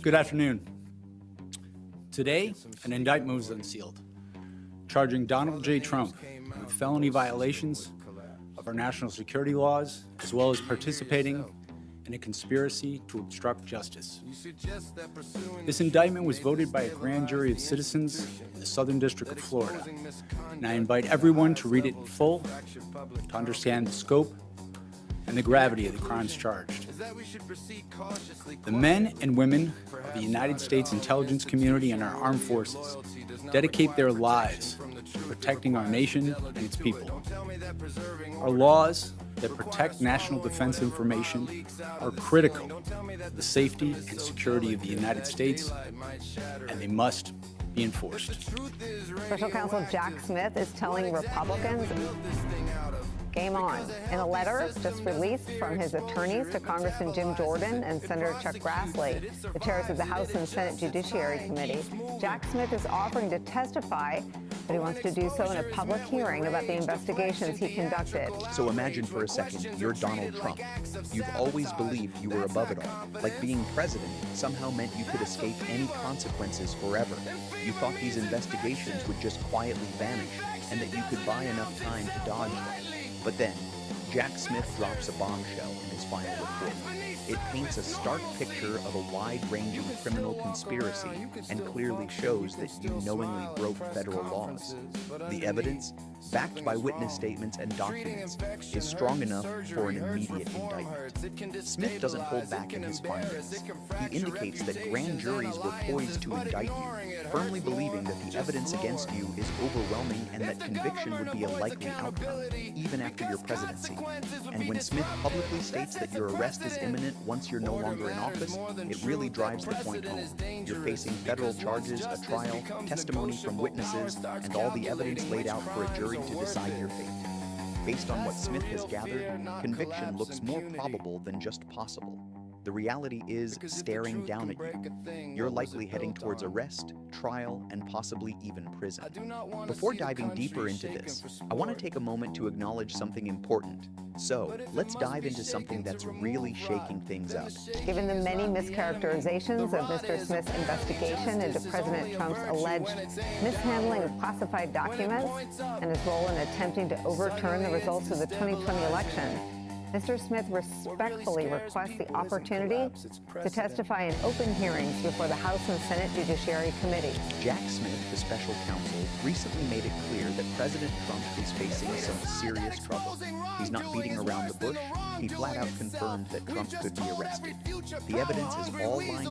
Good afternoon. Today, an indictment was unsealed, charging Donald J. Trump with felony violations of our national security laws, as well as participating in a conspiracy to obstruct justice. This indictment was voted by a grand jury of citizens in the Southern District of Florida, and I invite everyone to read it in full to understand the scope and the gravity of the crimes charged. The men and women of the United States intelligence community and our armed forces dedicate their lives to protecting our nation and its people. Our laws that protect national defense information are critical to the safety and security of the United States, and they must be enforced. Special Counsel Jack Smith is telling Republicans, game on. In a letter just released from his attorneys to Congressman Jim Jordan and Senator Chuck Grassley, the chairs of the House and Senate Judiciary Committee, Jack Smith is offering to testify, but he wants to do so in a public hearing about the investigations he conducted. So imagine for a second, you're Donald Trump. You've always believed you were above it all, like being president somehow meant you could escape any consequences forever. You thought these investigations would just quietly vanish and that you could buy enough time to dodge them. But then, Jack Smith drops a bombshell in his final report. It paints a stark picture of a wide-ranging criminal conspiracy and clearly shows that you knowingly broke federal laws. The evidence, backed by witness statements and documents, is strong enough for an immediate indictment. Smith doesn't hold back in his findings. He indicates that grand juries were poised to indict you, firmly believing that the evidence against you is overwhelming and that conviction would be a likely outcome, even after your presidency. And when Smith publicly states that your arrest is imminent once you're no longer in office, it really drives the point home. You're facing federal charges, a trial, testimony from witnesses, and all the evidence laid out for a jury to decide your fate. Based on what Smith has gathered, conviction looks more probable than just possible. The reality is staring down at you. You're likely heading towards arrest, trial, and possibly even prison. Before diving deeper into this, I want to take a moment to acknowledge something important. So, let's dive into something that's really shaking things up. Given the many mischaracterizations of Mr. Smith's investigation into President Trump's alleged mishandling of classified documents and his role in attempting to overturn the results of the 2020 election, Mr. Smith respectfully requests the opportunity to testify in open hearings before the House and Senate Judiciary Committees. Jack Smith, the special counsel, recently made it clear that President Trump is facing some serious trouble. He's not beating around the bush. He flat out confirmed that Trump could be arrested. The evidence is all lined